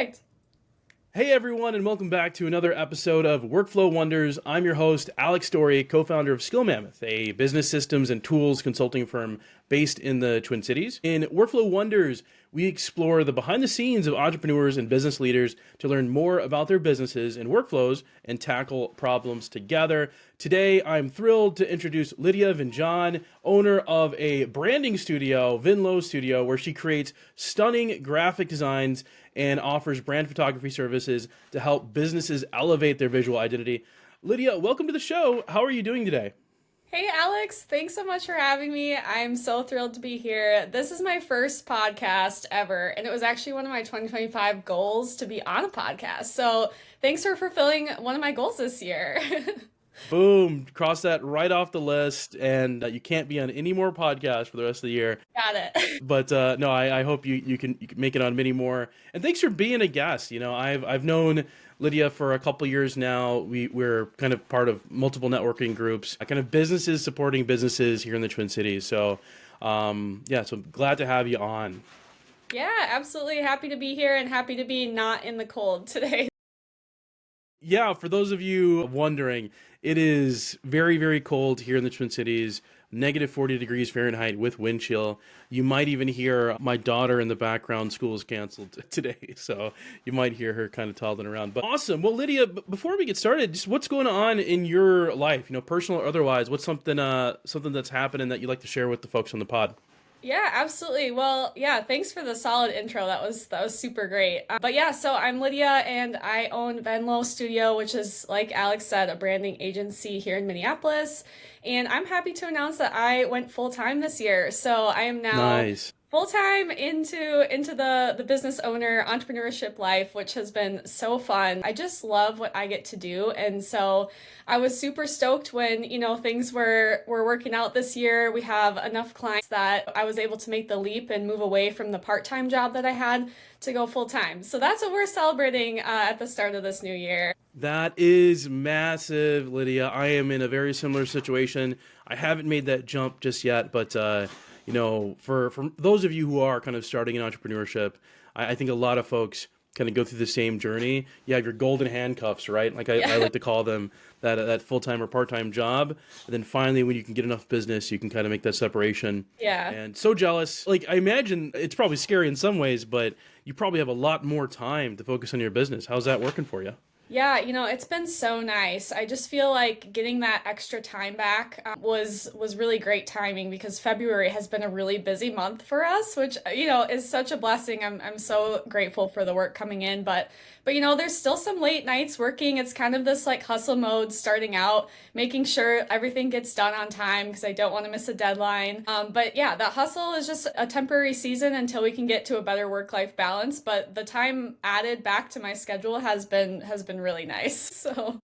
Perfect. Hey everyone, and welcome back to another episode of Workflow Wonders. I'm your host, Alex Storey, co-founder of Skill Mammoth, a business systems and tools consulting firm based in the Twin Cities. In Workflow Wonders, we explore the behind the scenes of entrepreneurs and business leaders to learn more about their businesses and workflows and tackle problems together. Today, I'm thrilled to introduce Lydia Van John, owner of a branding studio, Venlo Studio, where she creates stunning graphic designs and offers brand photography services to help businesses elevate their visual identity. Lydia, welcome to the show. How are you doing today? Hey, Alex, thanks so much for having me. I'm so thrilled to be here. This is my first podcast ever, and it was actually one of my 2025 goals to be on a podcast. So thanks for fulfilling one of my goals this year. Boom, cross that right off the list, and you can't be on any more podcasts for the rest of the year. Got it. But no, I hope you can make it on many more. And thanks for being a guest. You know, I've known Lydia for a couple years now. We're kind of part of multiple networking groups, kind of businesses supporting businesses here in the Twin Cities. So so glad to have you on. Yeah, absolutely happy to be here and happy to be not in the cold today. Yeah, for those of you wondering, it is very, very cold here in the Twin Cities, negative 40 degrees Fahrenheit with wind chill. You might even hear my daughter in the background. School is canceled today, so you might hear her kind of toddling around. But awesome. Well, Lydia, before we get started, just what's going on in your life, personal or otherwise? What's something that's happening that you'd like to share with the folks on the pod? Yeah, absolutely. Well, yeah, thanks for the solid intro. That was super great. But yeah, so I'm Lydia and I own Venlo Studio, which is, like Alex said, a branding agency here in Minneapolis. And I'm happy to announce that I went full time this year. So I am now Nice. full time into the business owner entrepreneurship life, which has been so fun. I just love what I get to do, and so I was super stoked when things were working out this year. We have enough clients that I was able to make the leap and move away from the part-time job that I had to go full time. So that's what we're celebrating at the start of this new year. That is massive, Lydia. I am in a very similar situation. I haven't made that jump just yet, but for those of you who are kind of starting in entrepreneurship, I think a lot of folks kind of go through the same journey. You have your golden handcuffs, right? Like I like to call them, that full-time or part-time job. And then finally, when you can get enough business, you can kind of make that separation. Yeah. And so jealous. Like, I imagine it's probably scary in some ways, but you probably have a lot more time to focus on your business. How's that working for you? Yeah, it's been so nice. I just feel like getting that extra time back was really great timing because February has been a really busy month for us, which is such a blessing. I'm so grateful for the work coming in, but there's still some late nights working. It's kind of this like hustle mode starting out, making sure everything gets done on time because I don't want to miss a deadline. But yeah, that hustle is just a temporary season until we can get to a better work-life balance. But the time added back to my schedule has been really nice. So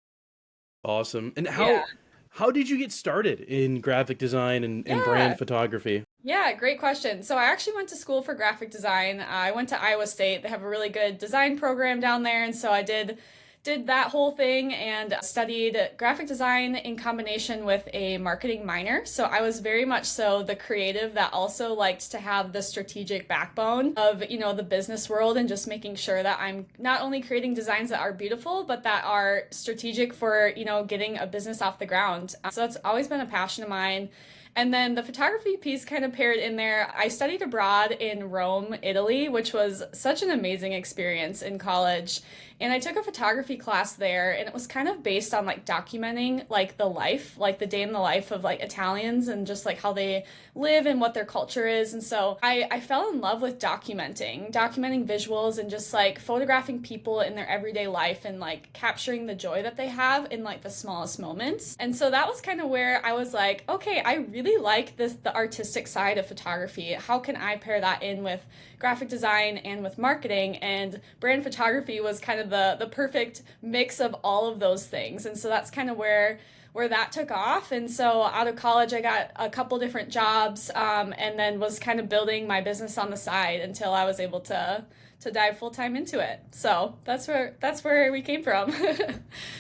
Awesome. And yeah. how did you get started in graphic design and Yeah. brand photography? Yeah, great question. So I actually went to school for graphic design. I went to Iowa State. They have a really good design program down there, and so I did that whole thing and studied graphic design in combination with a marketing minor. So I was very much so the creative that also liked to have the strategic backbone of, the business world and just making sure that I'm not only creating designs that are beautiful, but that are strategic for, getting a business off the ground. So that's always been a passion of mine. And then the photography piece kind of paired in there. I studied abroad in Rome, Italy, which was such an amazing experience in college. And I took a photography class there, and it was kind of based on like documenting like the life, like the day in the life of like Italians and just like how they live and what their culture is. And so I fell in love with documenting visuals and just like photographing people in their everyday life and like capturing the joy that they have in like the smallest moments. And so that was kind of where I was like, okay, I really like the artistic side of photography. How can I pair that in with graphic design and with marketing? And brand photography was kind of the perfect mix of all of those things. And so that's kind of where that took off. And so out of college, I got a couple different jobs, and then was kind of building my business on the side until I was able to dive full time into it. So that's where we came from.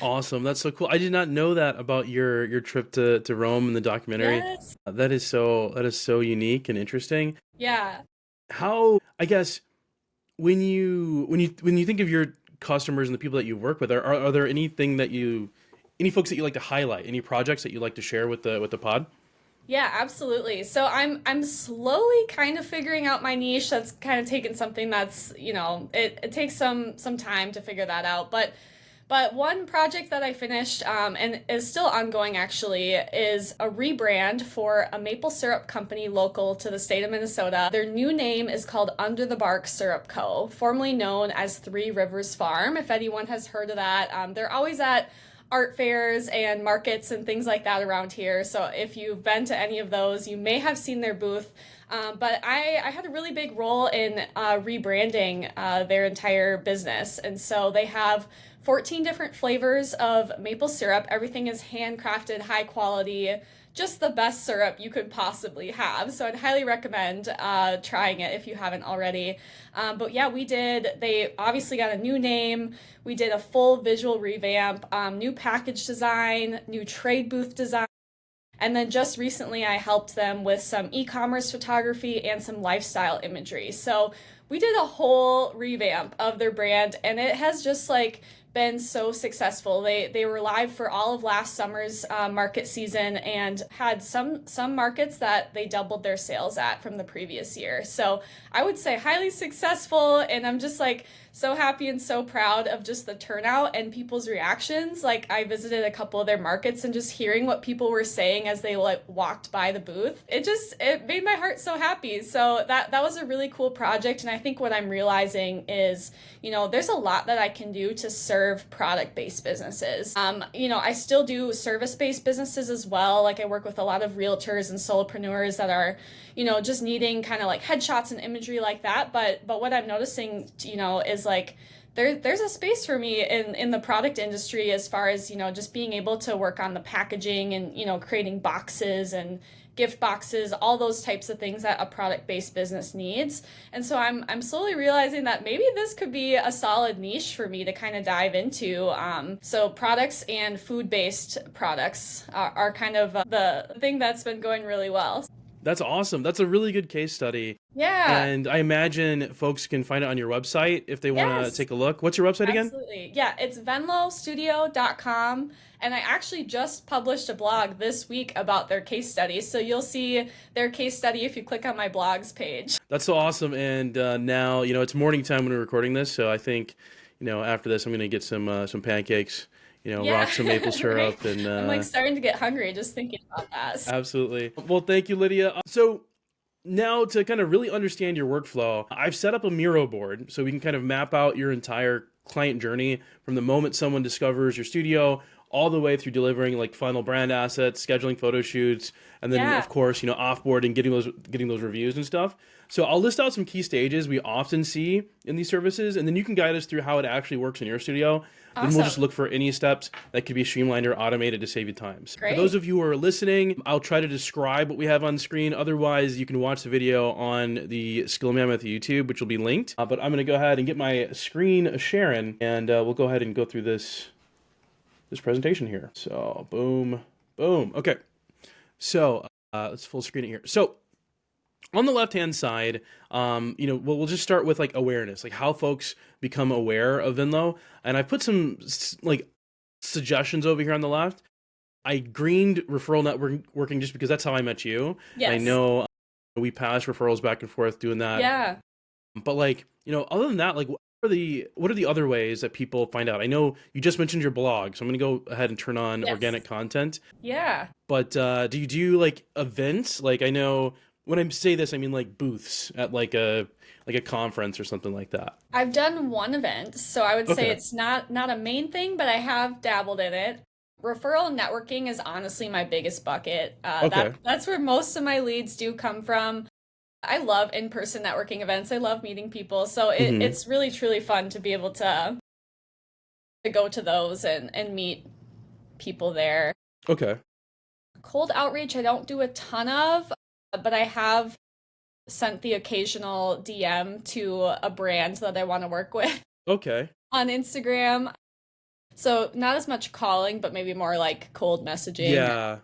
Awesome. That's so cool. I did not know that about your trip to Rome and the documentary. Yes. That is so unique and interesting. Yeah. How, I guess, when you think of your customers and the people that you work with, are there any folks that you like to highlight, any projects that you like to share with the pod? Yeah, absolutely. So I'm slowly kind of figuring out my niche. That's kind of taken something that's, it takes some time to figure that out. But one project that I finished and is still ongoing actually is a rebrand for a maple syrup company local to the state of Minnesota. Their new name is called Under the Bark Syrup Co., formerly known as Three Rivers Farm, if anyone has heard of that. They're always at art fairs and markets and things like that around here. So if you've been to any of those, you may have seen their booth. But I had a really big role in rebranding their entire business. And so they have 14 different flavors of maple syrup. Everything is handcrafted, high quality, just the best syrup you could possibly have. So I'd highly recommend trying it if you haven't already. But yeah, they obviously got a new name. We did a full visual revamp, new package design, new trade booth design. And then just recently, I helped them with some e-commerce photography and some lifestyle imagery. So we did a whole revamp of their brand, and it has just been so successful. They were live for all of last summer's market season and had some markets that they doubled their sales at from the previous year. So I would say highly successful, and I'm just so happy and so proud of just the turnout and people's reactions. I visited a couple of their markets and just hearing what people were saying as they walked by the booth, it made my heart so happy. So that was a really cool project, and I think what I'm realizing is, there's a lot that I can do to serve product-based businesses. I still do service-based businesses as well. I work with a lot of realtors and solopreneurs that are, just needing kind of headshots and imagery like that. But what I'm noticing, is there's a space for me in the product industry as far as, just being able to work on the packaging and, creating boxes and gift boxes, all those types of things that a product-based business needs. And so I'm slowly realizing that maybe this could be a solid niche for me to kind of dive into. So products and food-based products are kind of the thing that's been going really well. That's awesome. That's a really good case study. Yeah. And I imagine folks can find it on your website if they want to Yes. take a look. What's your website again? Absolutely. Yeah, it's venlostudio.com. And I actually just published a blog this week about their case study. So you'll see their case study if you click on my blogs page. That's so awesome. And now, it's morning time when we're recording this. So I think, after this, I'm going to get some pancakes, rock some maple syrup. Right? And I'm starting to get hungry just thinking about that. Absolutely. Well, thank you, Lydia. So now to kind of really understand your workflow, I've set up a Miro board so we can kind of map out your entire client journey from the moment someone discovers your studio all the way through delivering final brand assets, scheduling photo shoots, and then of course, offboarding, getting those reviews and stuff. So I'll list out some key stages we often see in these services, and then you can guide us through how it actually works in your studio. Awesome. Then we'll just look for any steps that could be streamlined or automated to save you time. Great. For those of you who are listening, I'll try to describe what we have on screen. Otherwise, you can watch the video on the Skill Mammoth YouTube, which will be linked. But I'm going to go ahead and get my screen sharing, and we'll go ahead and go through this presentation here. So boom. Okay. So let's full screen it here. So on the left-hand side, we'll just start with awareness, how folks become aware of Venlo. And I put some suggestions over here on the left. I greened referral networking just because that's how I met you. Yes. I know we pass referrals back and forth doing that. Yeah. But other than that, what are the other ways that people find out? I know you just mentioned your blog, so I'm going to go ahead and turn on organic content. Yeah. But do you do events? I know when I say this, I mean booths at a conference or something like that. I've done one event, so I would say it's not a main thing, but I have dabbled in it. Referral networking is honestly my biggest bucket. That's where most of my leads do come from. I love in-person networking events. I love meeting people. So it's really, truly fun to be able to go to those and meet people there. Okay. Cold outreach, I don't do a ton of, but I have sent the occasional DM to a brand that I want to work with. Okay. On Instagram. So not as much calling, but maybe more cold messaging.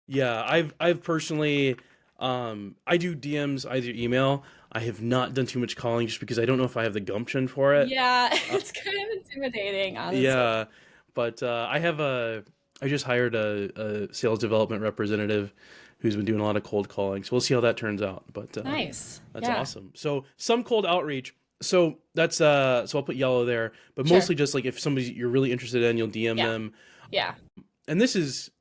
Yeah. I've personally, I do DMs, I do email. I have not done too much calling just because I don't know if I have the gumption for it. Yeah, it's kind of intimidating, honestly. Yeah, but I just hired a sales development representative who's been doing a lot of cold calling. So we'll see how that turns out. But Nice. that's Yeah. awesome. So some cold outreach. So that's so I'll put yellow there, but Sure. mostly just like if somebody you're really interested in, you'll DM Yeah. them. Yeah. And this is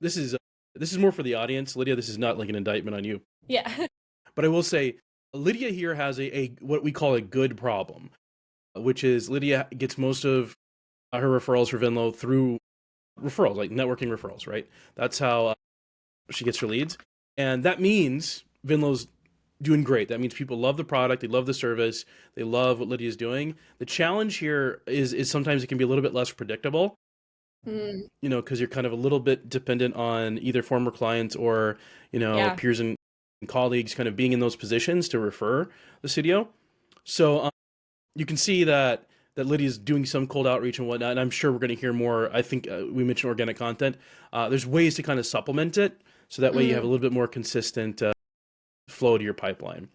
more for the audience, Lydia. This is not like an indictment on you, Yeah. but I will say Lydia here has a what we call a good problem, which is Lydia gets most of her referrals for Venlo through referrals, like networking referrals, right? That's how she gets her leads. And that means Venlo's doing great. That means people love the product, they love the service, they love what Lydia's doing. The challenge here is sometimes it can be a little bit less predictable, Mm, because you're kind of a little bit dependent on either former clients or, yeah. peers and colleagues kind of being in those positions to refer the studio. So you can see that Lydia's doing some cold outreach and whatnot, and I'm sure we're going to hear more. I think we mentioned organic content. There's ways to kind of supplement it, so that way you have a Mm. little bit more consistent flow to your pipeline.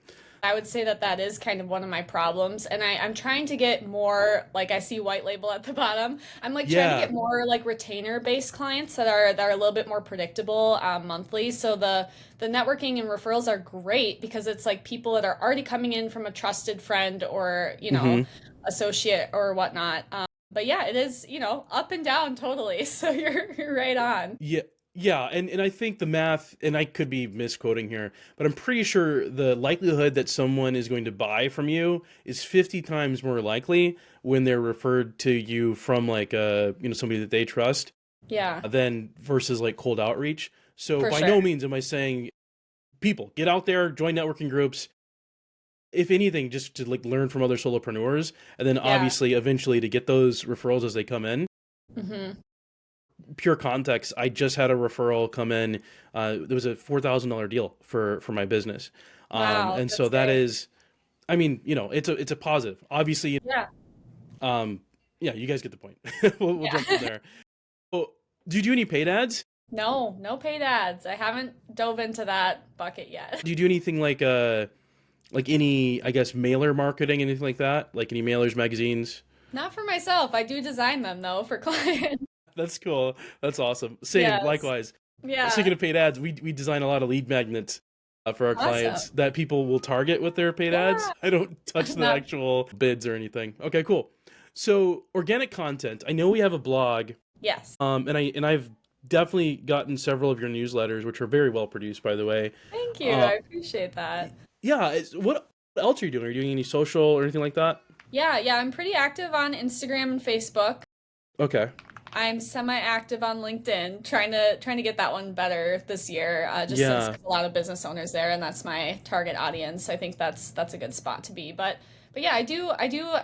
I would say that is kind of one of my problems. And I'm trying to get more, like I see white label at the bottom. I'm like trying to Yeah, get more like retainer based clients that are a little bit more predictable monthly. So the networking and referrals are great because it's like people that are already coming in from a trusted friend or, hmm associate or whatnot. But yeah, it is, up and down totally. So you're right on. yeah, yeah, and I think the math, and I could be misquoting here, but I'm pretty sure the likelihood that someone is going to buy from you is 50 times more likely when they're referred to you from like somebody that they trust Yeah, than versus like cold outreach. So for by sure. no means am I saying people get out there, join networking groups. If anything, just to like learn from other solopreneurs, and then Yeah. obviously eventually to get those referrals as they come in. Hmm. Pure context, I just had a referral come in. There was a $4,000 deal for my business, Wow, and so that's that great. is, I mean, it's a positive. Obviously, Yeah. um, yeah, you guys get the point. We'll jump from Yeah. there. Oh, do you do any paid ads? No, no paid ads. I haven't dove into that bucket yet. Do you do anything like any, I guess, mailer marketing, anything like that? Like any mailers, magazines? Not for myself. I do design them though for clients. That's cool. That's awesome. Same, Yes. likewise. Yeah. Speaking of paid ads, we design a lot of lead magnets for our clients Awesome. that people will target with their paid ads. Yeah. I don't touch the Not actual bids or anything. Okay, cool. So organic content. I know we have a blog, yes. and I've definitely gotten several of your newsletters, which are very well produced, by the way. Thank you. Uh, I appreciate that. yeah. What else are you doing? Are you doing any social or anything like that? Yeah, yeah, I'm pretty active on Instagram and Facebook. Okay. I'm semi-active on LinkedIn, trying to get that one better this year, just since Yeah. there's a lot of business owners there, and that's my target audience. I think that's a good spot to be. But yeah, I do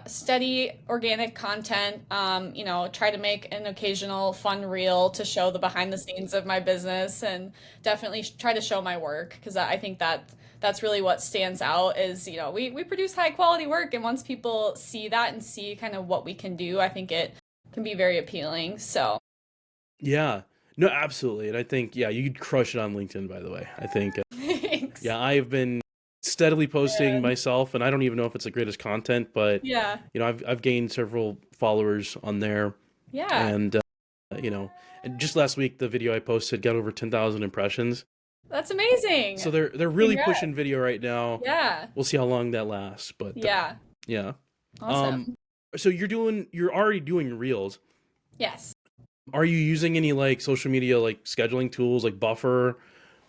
steady organic content. Try to make an occasional fun reel to show the behind the scenes of my business, and definitely try to show my work because I think that's really what stands out is we produce high quality work, and once people see that and see kind of what we can do, I think it can be very appealing. So Yeah. No, absolutely. And I think, yeah, you'd crush it on LinkedIn, by the way. I think, thanks. yeah, I've been steadily posting Yeah. myself, and I don't even know if it's the greatest content, but, Yeah. I've gained several followers on there. Yeah. And, you know, and just last week, the video I posted got over 10,000 impressions. That's amazing. So they're really Congrats. pushing video right now. Yeah. We'll see how long that lasts, but Yeah. yeah. Um, Awesome. so you're already doing reels. Yes. Are you using any like social media like scheduling tools like Buffer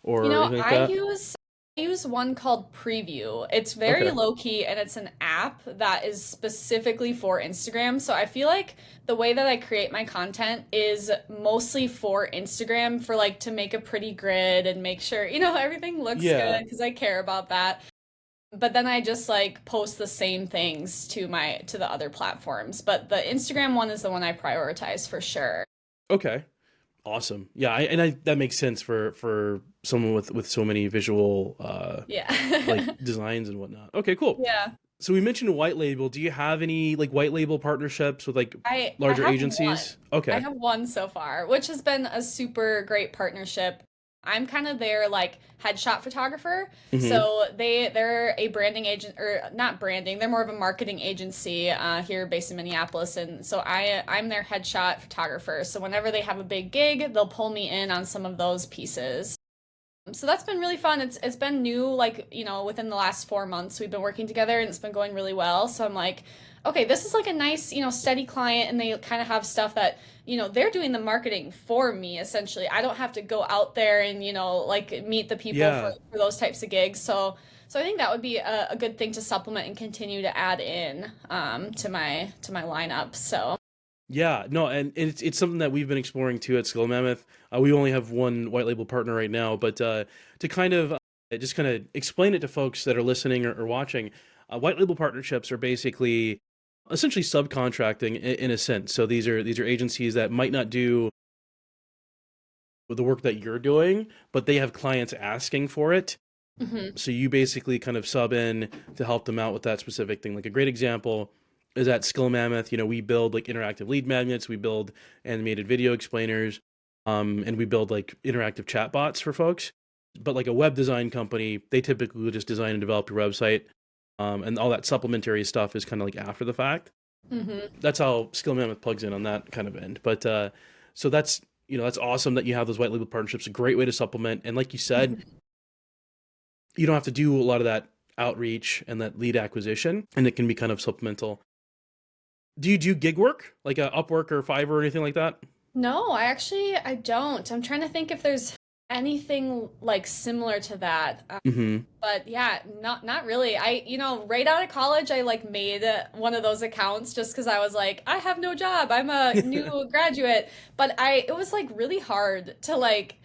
or anything like that? I use one called Preview. It's very Okay. low key and it's an app that is specifically for Instagram. So I feel like the way that I create my content is mostly for Instagram for like to make a pretty grid and make sure, everything looks Yeah. good because I care about that. But then I just like post the same things to the other platforms. But the Instagram one is the one I prioritize for sure. Okay. Awesome. Yeah, that makes sense for someone with so many visual like Yeah. designs and whatnot. Okay, cool. Yeah. So we mentioned white label. Do you have any like white label partnerships with like I larger have one. agencies? I Okay. have one so far, which has been a super great partnership. I'm kind of their like headshot photographer. Mm-hmm. So they're a branding agent, or not branding, they're more of a marketing agency here based in Minneapolis. And so I'm their headshot photographer. So whenever they have a big gig, they'll pull me in on some of those pieces. So that's been really fun. It's been new, like, within the last 4 months we've been working together and it's been going really well. So I'm like, okay, this is like a nice, steady client, and they kind of have stuff that, they're doing the marketing for me essentially. I don't have to go out there and, like meet the people for, Yeah. for those types of gigs. So I think that would be a good thing to supplement and continue to add in to my lineup. So Yeah, no, and it's something that we've been exploring too at Skill Mammoth. We only have one white label partner right now, but to kind of just kind of explain it to folks that are listening or watching, white label partnerships are basically essentially subcontracting in a sense. So these are agencies that might not do the work that you're doing, but they have clients asking for it. mhm. So you basically kind of sub in to help them out with that specific thing. Like a great example is at Skill Mammoth. We build like interactive lead magnets, we build animated video explainers, and we build like interactive chatbots for folks. But like a web design company, they typically will just design and develop your website, and all that supplementary stuff is kind of like after the fact. Mhm. That's how Skill Mammoth plugs in on that kind of end. But so that's awesome that you have those white label partnerships. A great way to supplement, and like you said, you don't have to do a lot of that outreach and that lead acquisition, and it can be kind of supplemental. Do you do gig work like a Upwork or Fiverr or anything like that? No, I don't. I'm trying to think if there's anything like similar to that. Mm-hmm. But yeah, not really. Right out of college, I like made one of those accounts just because I was like, I have no job. I'm a new graduate. But it was like really hard to like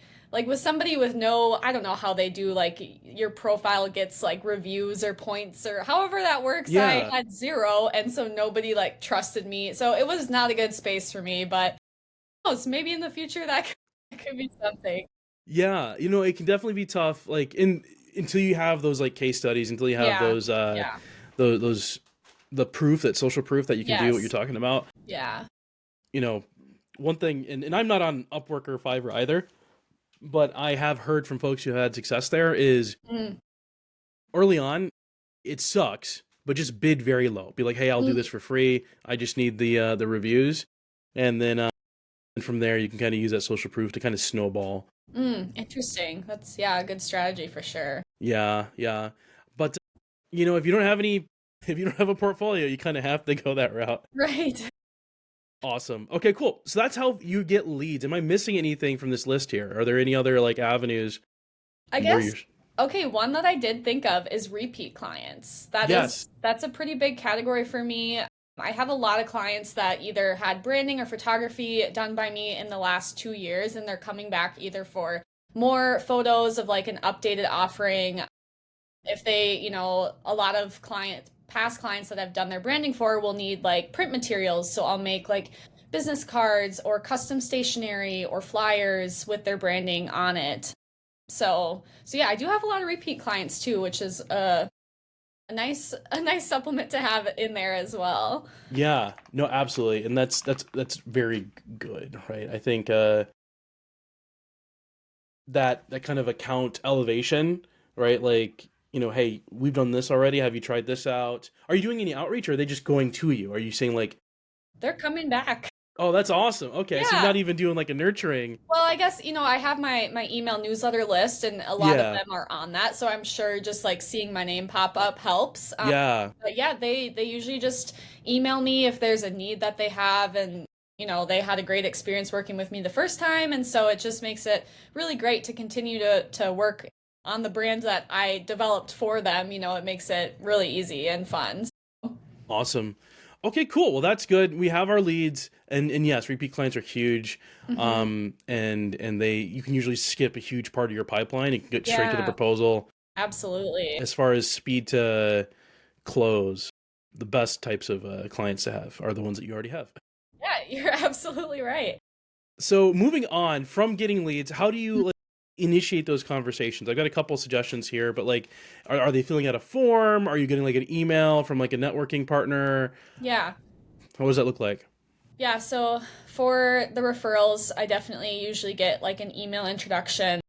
with somebody with no, I don't know how they do like your profile gets like reviews or points or however that works. I Yeah, had zero, and so nobody like trusted me. So it was not a good space for me, but who knows, maybe in the future that could be something. yeah. It can definitely be tough. Like in until you have those like case studies, until you have Yeah. those Yeah. those the proof, that social proof that you can do what you're Yes. talking about. Yeah. You know, One thing, and I'm not on Upwork or Fiverr either, but I have heard from folks who had success there is Mm. early on, it sucks, but just bid very low. Be like, hey, I'll do this for free. I just need the reviews, and then and from there you can kind of use that social proof to kind of snowball. Interesting. That's, yeah, a good strategy for sure. Yeah, yeah. But if you don't have any, if you don't have a portfolio, you kind of have to go that route. Right. Awesome. Okay, cool. So that's how you get leads. Am I missing anything from this list here? Are there any other like avenues I where you're? guess, okay, one that I did think of is repeat clients. Yes. That's a pretty big category for me. I have a lot of clients that either had branding or photography done by me in the last 2 years, and they're coming back either for more photos of like an updated offering. If they, a lot of past clients that I've done their branding for will need like print materials. So I'll make like business cards or custom stationery or flyers with their branding on it. So yeah, I do have a lot of repeat clients too, which is a nice supplement to have in there as well. Yeah. No, absolutely. And that's very good, right? I think that kind of account elevation, right? Like, hey, we've done this already. Have you tried this out? Are you doing any outreach, or are they just going to you? Are you saying like, They're coming back. oh, that's awesome. Okay, so you're Yeah. not even doing like a nurturing. Well, I guess, I have my email newsletter list, and a lot of Yeah. them are on that. So I'm sure just like seeing my name pop up helps. Yeah. But yeah, they usually just email me if there's a need that they have, and they had a great experience working with me the first time, and so it just makes it really great to continue to work on the brand that I developed for them. It makes it really easy and fun. Awesome. Okay, cool. Well, that's good. We have our leads, and yes, repeat clients are huge. Hmm. And you can usually skip a huge part of your pipeline. You can get straight to the Yeah, proposal. absolutely. As far as speed to close, the best types of clients to have are the ones that you already have. Yeah, you're absolutely right. So moving on from getting leads, how do you like initiate those conversations? I've got a couple suggestions here, but like, are they filling out a form? Are you getting like an email from like a networking partner? Yeah. What does that look like? Yeah, so for the referrals, I definitely usually get like an email introduction.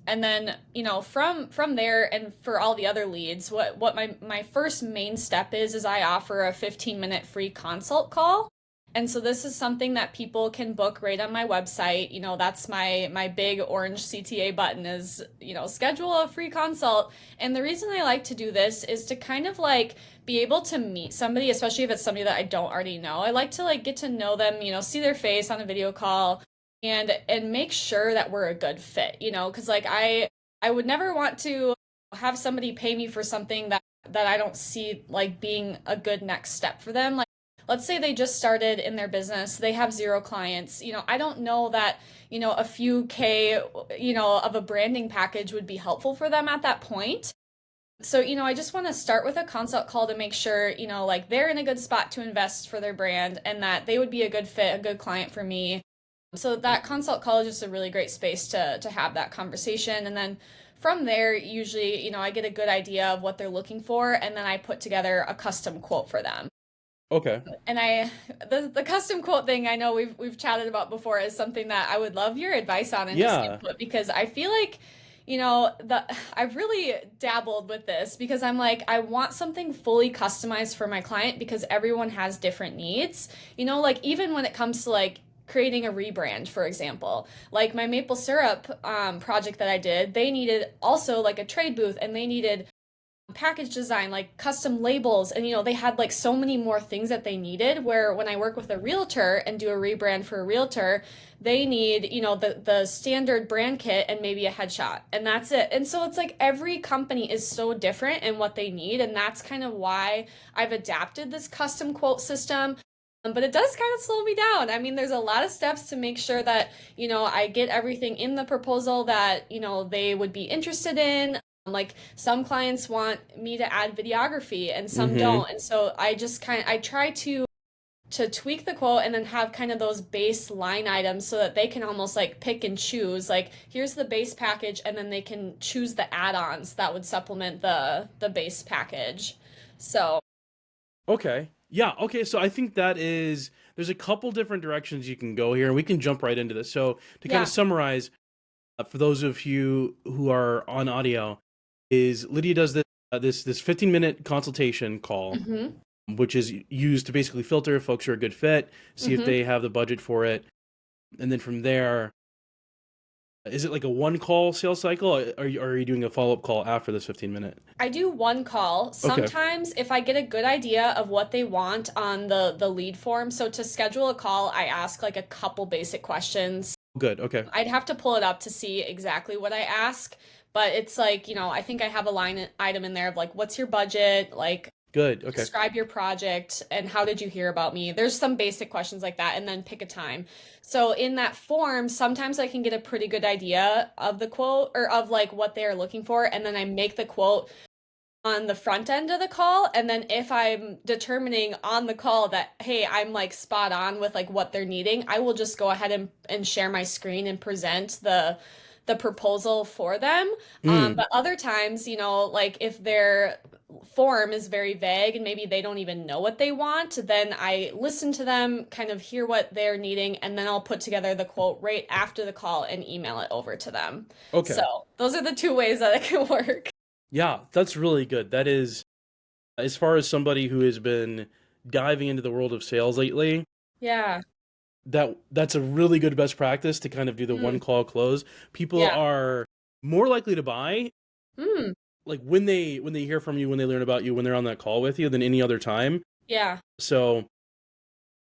And then, from there and for all the other leads, what my first main step is I offer a 15-minute free consult call. And so this is something that people can book right on my website. That's my big orange CTA button is, schedule a free consult. And the reason I like to do this is to kind of like be able to meet somebody, especially if it's somebody that I don't already know. I like to like get to know them, see their face on a video call and make sure that we're a good fit, because like I would never want to have somebody pay me for something that I don't see like being a good next step for them. Like, let's say they just started in their business, they have 0 clients. I don't know that, a few K, of a branding package would be helpful for them at that point. So, I just want to start with a consult call to make sure, like they're in a good spot to invest for their brand and that they would be a good fit, a good client for me. So that consult call is just a really great space to have that conversation. And then from there, usually, I get a good idea of what they're looking for, and then I put together a custom quote for them. Okay. And the custom quote thing, I know we've chatted about before, is something that I would love your advice on and just input, because I feel like, I've really dabbled with this because I'm like, I want something fully customized for my client because everyone has different needs. Like even when it comes to like creating a rebrand, for example, like my maple syrup project that I did, they needed also like a trade booth, and they needed package design, like custom labels, and they had like so many more things that they needed, where when I work with a realtor and do a rebrand for a realtor, they need the standard brand kit and maybe a headshot, and that's it. And so it's like every company is so different in what they need, and that's kind of why I've adapted this custom quote system. But it does kind of slow me down. I mean, there's a lot of steps to make sure that I get everything in the proposal that they would be interested in. Like some clients want me to add videography and some don't. And so I try to tweak the quote and then have kind of those base line items so that they can almost like pick and choose. Like here's the base package, and then they can choose the add-ons that would supplement the base package. So Okay. Yeah. Okay. So I think there's a couple different directions you can go here, and we can jump right into this. So to kind of summarize, for those of you who are on audio, is Lydia does this 15-minute consultation call, which is used to basically filter if folks are a good fit, see if they have the budget for it, and then from there, is it like a one call sales cycle? Or are you doing a follow-up call after this 15-minute? I do one call. Sometimes if I get a good idea of what they want on the lead form, so to schedule a call, I ask like a couple basic questions. Good. Okay. I'd have to pull it up to see exactly what I ask, but it's like, I think I have a line item in there of like, what's your budget? Like, good. Okay. Describe your project and how did you hear about me? There's some basic questions like that, and then pick a time. So in that form, sometimes I can get a pretty good idea of the quote or of like what they are looking for, and then I make the quote on the front end of the call. And then if I'm determining on the call that, hey, I'm like spot on with like what they're needing, I will just go ahead and share my screen and present the proposal for them. But other times, like if their form is very vague and maybe they don't even know what they want, then I listen to them, kind of hear what they're needing, and then I'll put together the quote right after the call and email it over to them. Okay. So those are the 2 ways that it can work. Yeah, that's really good. That is, as far as somebody who has been diving into the world of sales lately, Yeah. that's a really good best practice to kind of do the one call close. People are more likely to buy like when they hear from you, when they learn about you, when they're on that call with you, than any other time. Yeah. So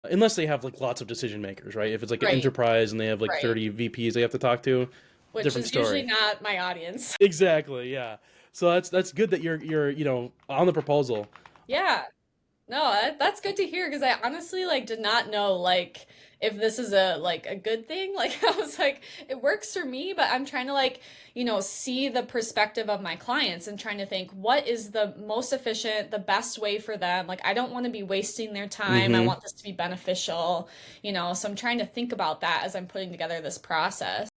unless they have like lots of decision makers, right? If it's like an enterprise and they have like 30 VPs they have to talk to, which different is story. usually not my audience. Exactly. Yeah. So that's good that you're on the proposal. Yeah. No, that's good to hear, because I honestly like did not know like if this is a good thing. Like I was like, it works for me, but I'm trying to like, see the perspective of my clients and trying to think what is the most efficient, the best way for them. Like I don't want to be wasting their time. I want this to be beneficial, so I'm trying to think about that as I'm putting together this process.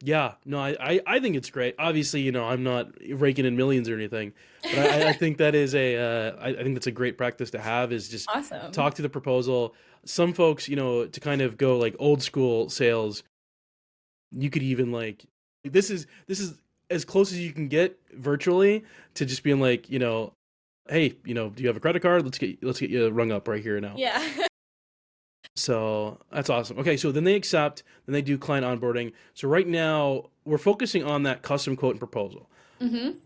Yeah, no, I think it's great. Obviously, I'm not raking in millions or anything, but I think that is I think that's a great practice to have, is just Awesome. talk to the proposal. Some folks, to kind of go like old school sales, you could even like This is as close as you can get virtually to just being like, hey, do you have a credit card? Let's get you rung up right here now. Yeah. So that's awesome. Okay, so then they accept, then they do client onboarding. So right now we're focusing on that custom quote and proposal. Mm-hmm.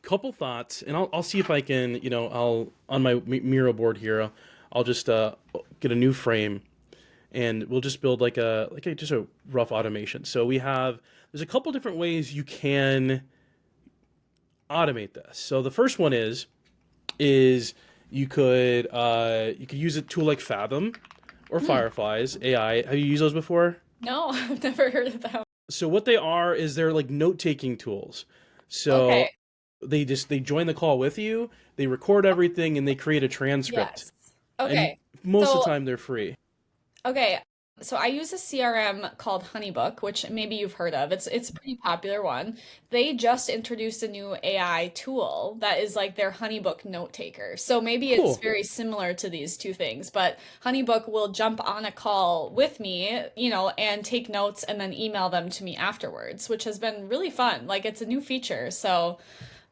Couple thoughts, and I'll see if I can, I'll on my Miro board here, I'll just get a new frame, and we'll just build just a rough automation. So there's a couple different ways you can automate this. So the first one is you could use a tool like Fathom or Firefly's AI. Have you used those before? No, I've never heard of that. So what they are is they're like note-taking tools. So Okay. they join the call with you, they record everything, and they create a transcript. Yes. And Okay. most of So the time they're free. Okay, so I use a CRM called Honeybook, which maybe you've heard of. It's a pretty popular one. They just introduced a new AI tool that is like their Honeybook note taker. So maybe it's Cool. very similar to these two things, but Honeybook will jump on a call with me, and take notes and then email them to me afterwards, which has been really fun. Like it's a new feature, so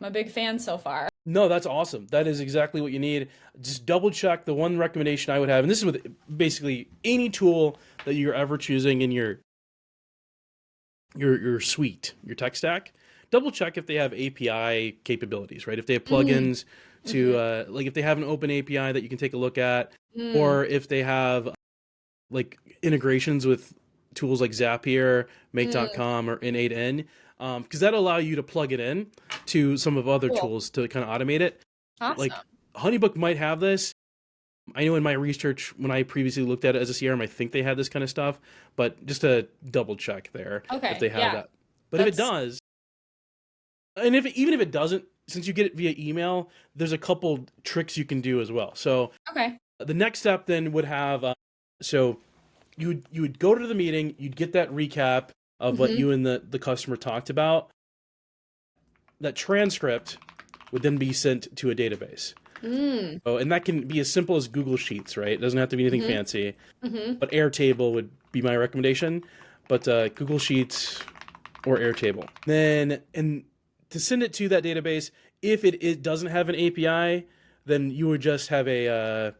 I'm a big fan so far. No, that's awesome. That is exactly what you need. Just double check. The one recommendation I would have, and this is with basically any tool that you're ever choosing in your suite, your tech stack, double check if they have API capabilities, right? If they have Mm, plugins to mm-hmm, like if they have an open API that you can take a look at, mm, or if they have like integrations with tools like Zapier, mm. Make.com, or N8N, because that'll allow you to plug it in to some of other Cool. tools to kind of automate it. Like Awesome. Honeybook might have this. I know in my research when I previously looked at it as a CRM, I think they had this kind of stuff, but just to double check there if Okay, they have yeah. that. But if it That's does, and even if it doesn't, since you get it via email, there's a couple tricks you can do as well. So okay. the next step then would have so you would go to the meeting, you'd get that recap of what Mm-hmm. you and the customer talked about. That transcript would then be sent to a database. Mm. Oh, and that can be as simple as Google Sheets, right? It doesn't have to be anything Mm-hmm. fancy. Mm-hmm. But Airtable would be my recommendation. But Google Sheets or Airtable. Then, and to send it to that database, if it doesn't have an API, then you would just have a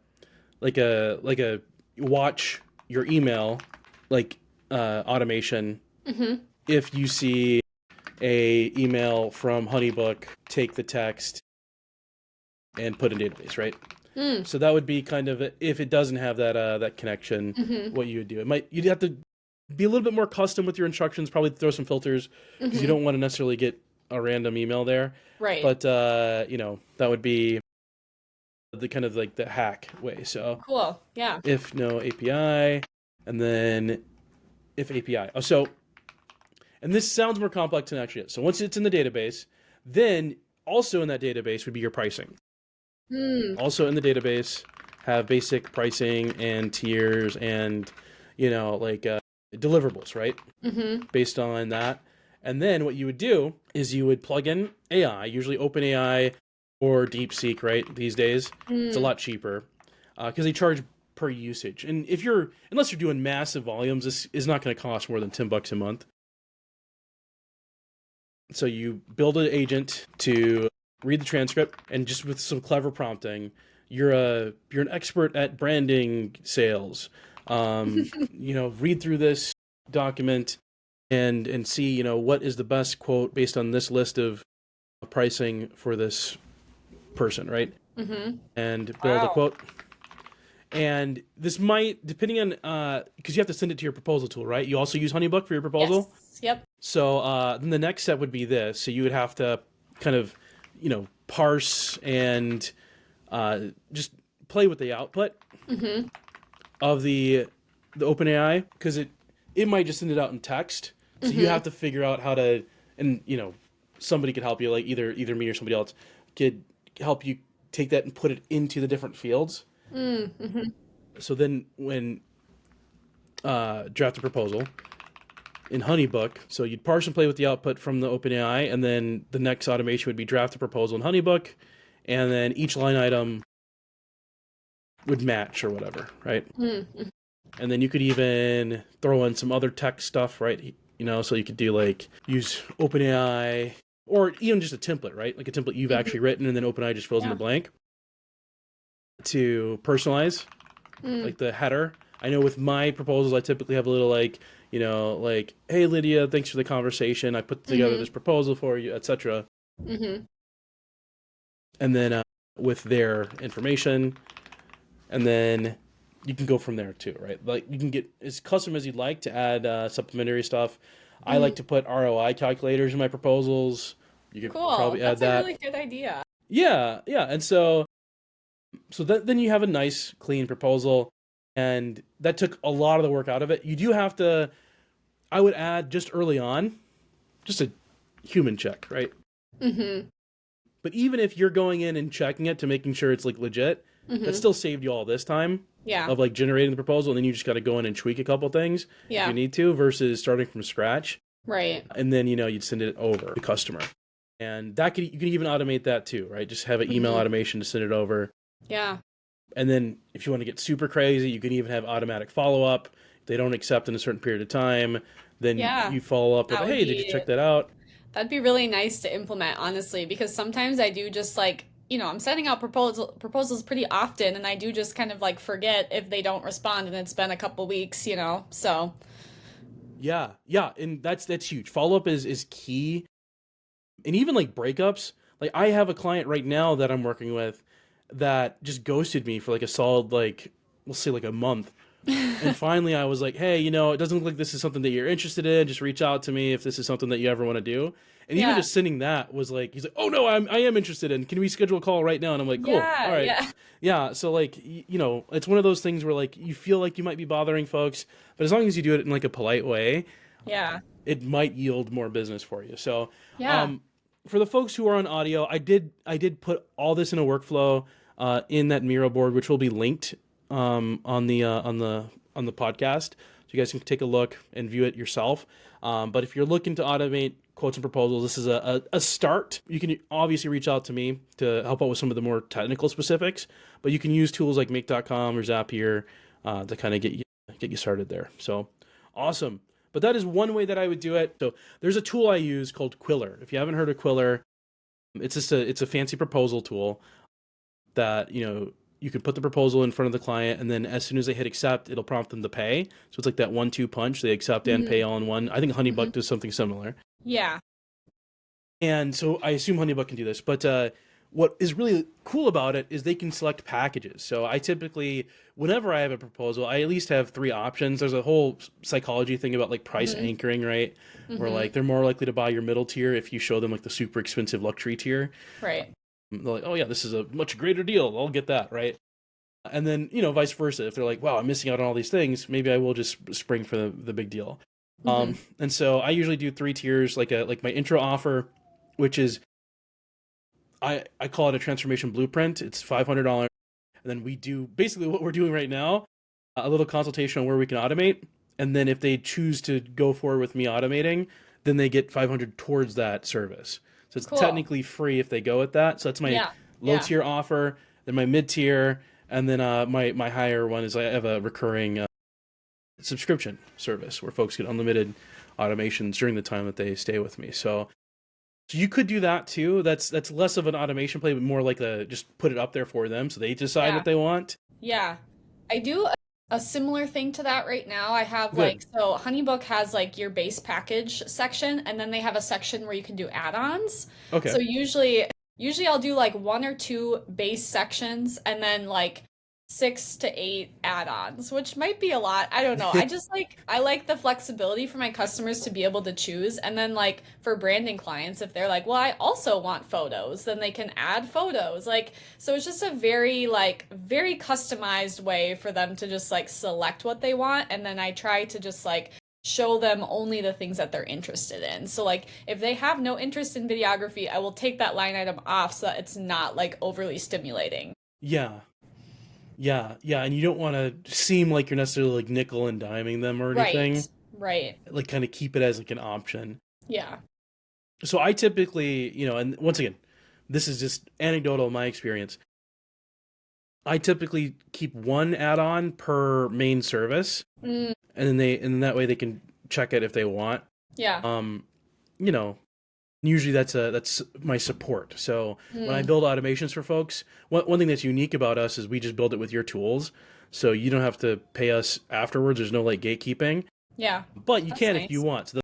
watch your email like automation. Mm-hmm. If you see a email from Honeybook, take the text and put in database, right? Mm. So that would be kind of if it doesn't have that connection, Mm-hmm. what you would do. You'd have to be a little bit more custom with your instructions, probably throw some filters because you Mm-hmm. don't want to necessarily get a random email there. Right. But that would be the kind of like the hack way. So Cool. Yeah. if no API, and then if API. Oh, so and this sounds more complex than it actually is. So once it's in the database, then also in that database would be your pricing. Mm. Also in the database have basic pricing and tiers and deliverables, right? Mm-hmm. Based on that. And then what you would do is you would plug in AI, usually OpenAI or DeepSeek, right? These days, it's a Mm. lot cheaper because they charge per usage. And unless you're doing massive volumes, this is not going to cost more than $10 a month. So you build an agent to read the transcript, and just with some clever prompting, you're an expert at branding sales. Read through this document and see what is the best quote based on this list of pricing for this person, right? Mm-hmm. And build a Wow. quote. And this might, depending on, because you have to send it to your proposal tool, right? You also use Honeybook for your Yes. proposal. Yep. So then the next step would be this. So you would have to kind of, parse and just play with the output Mm-hmm. of the OpenAI because it might just send it out in text. So you Mm-hmm. have to figure out how to, and somebody could help you, like either me or somebody else could help you take that and put it into the different fields. Mm-hmm. So then when draft a proposal in Honeybook. So you'd parse and play with the output from the OpenAI, and then the next automation would be draft a proposal in Honeybook, and then each line item would match or whatever, right? Mm-hmm. And then you could even throw in some other text stuff, right? So you could do like use OpenAI or even just a template, right? Like a template you've actually written, and then OpenAI just fills in the blank to personalize like the header. I know with my proposals, I typically have a little like, like, hey, Lydia, thanks for the conversation. I put together this proposal for you, etc. And then with their information, and then you can go from there too, right? Like you can get as custom as you'd like to add supplementary stuff. I like to put ROI calculators in my proposals. You could Cool. probably add That's a that. really good idea. Yeah, yeah. And so then you have a nice clean proposal, and that took a lot of the work out of it. You do have to, I would add just early on, just a human check, right? But even if you're going in and checking it to making sure it's like legit, that still saved you all this time Yeah. of like generating the proposal, and then you just got to go in and tweak a couple things if you need to, versus starting from scratch. Right. And then you'd send it over to the customer, and you can even automate that too, right? Just have an email automation to send it over. Yeah. And then if you want to get super crazy, you can even have automatic follow up. If they don't accept in a certain period of time, then Yeah. you follow up with, That would hey, did you be check that out? That'd be really nice to implement, honestly, because sometimes I do just like, I'm sending out proposals pretty often, and I do just kind of like forget if they don't respond, and it's been a couple weeks, So, Yeah, yeah, and that's huge. Follow up is key, and even like breakups. Like I have a client right now that I'm working with that just ghosted me for like a solid like we'll say like a month. And finally I was like, hey, it doesn't look like this is something that you're interested in. Just reach out to me if this is something that you ever want to do. And even yeah, just sending that was like, he's like, oh no, I am interested in. Can we schedule a call right now? And I'm like, cool, all yeah, right, yeah, yeah. So like, it's one of those things where like you feel like you might be bothering folks, but as long as you do it in like a polite way, yeah, it might yield more business for you. So, yeah. for the folks who are on audio, I did put all this in a workflow in that Miro board, which will be linked on the podcast, so you guys can take a look and view it yourself. But if you're looking to automate quotes and proposals, this is a start. You can obviously reach out to me to help out with some of the more technical specifics, but you can use tools like Make.com or Zapier to kind of get you started there. So awesome. But that is one way that I would do it. So there's a tool I use called Quiller. If you haven't heard of Quiller, it's a fancy proposal tool that you can put the proposal in front of the client, and then as soon as they hit accept, it'll prompt them to pay. So it's like that 1-2 punch. They accept and pay all in one. I think Honeybook does something similar. Yeah. And so I assume Honeybook can do this. But what is really cool about it is they can select packages. So I typically, whenever I have a proposal, I at least have 3 options. There's a whole psychology thing about like price anchoring, right? Where like they're more likely to buy your middle tier if you show them like the super expensive luxury tier. Right. They're like, oh yeah, this is a much greater deal. I'll get that, right? And then, vice versa. If they're like, wow, I'm missing out on all these things, maybe I will just spring for the big deal. And so I usually do 3 tiers, like my intro offer, which is, I call it a transformation blueprint. It's $500. And then we do basically what we're doing right now, a little consultation on where we can automate. And then if they choose to go forward with me automating, then they get 500 towards that service. So it's Cool. technically free if they go with that. So that's my Yeah. low Yeah. tier offer, then my mid tier, and then my higher one is I have a recurring subscription service where folks get unlimited automations during the time that they stay with me. So you could do that too. That's less of an automation play, but more like just put it up there for them so they decide Yeah. what they want. Yeah. I do a similar thing to that right now. I have Good. so Honeybook has like your base package section, and then they have a section where you can do add-ons. Okay. So usually I'll do like 1 or 2 base sections, and then like 6 to 8 add-ons, which might be a lot. I don't know. I like the flexibility for my customers to be able to choose. And then like for branding clients, if they're like, well, I also want photos, then they can add photos. Like, so it's just a very customized way for them to just like select what they want. And then I try to just like show them only the things that they're interested in. So like if they have no interest in videography, I will take that line item off so that it's not like overly stimulating. Yeah. Yeah, yeah, and you don't want to seem like you're necessarily like nickel and diming them or anything. Right. Like kind of keep it as like an option. Yeah. So I typically, and once again, this is just anecdotal in my experience. I typically keep 1 add-on per main service, Mm, and then that way they can check it if they want. Yeah. You know, usually that's my support. So when I Mm. build automations for folks, one thing that's unique about us is we just build it with your tools. So you don't have to pay us afterwards. There's no like gatekeeping, Yeah. but you That's can if you nice. want. So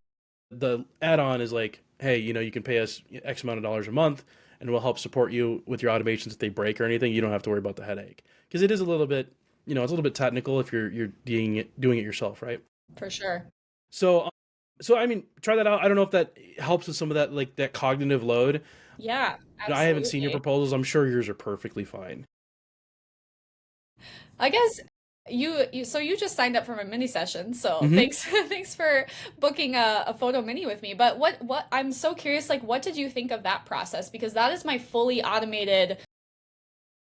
the add-on is like, hey, you can pay us X amount of dollars a month, and we'll help support you with your automations if they break or anything. You don't have to worry about the headache because it is a little bit, it's a little bit technical if you're doing it yourself, right? For sure. So, I mean, try that out. I don't know if that helps with some of that like that cognitive load. Yeah, I haven't seen your absolutely. proposals. I'm sure yours are perfectly fine. I guess you so you just signed up for my mini session, so Hmm. thanks thanks for booking a photo mini with me. But what I'm so curious, like what did you think of that process? Because that is my fully automated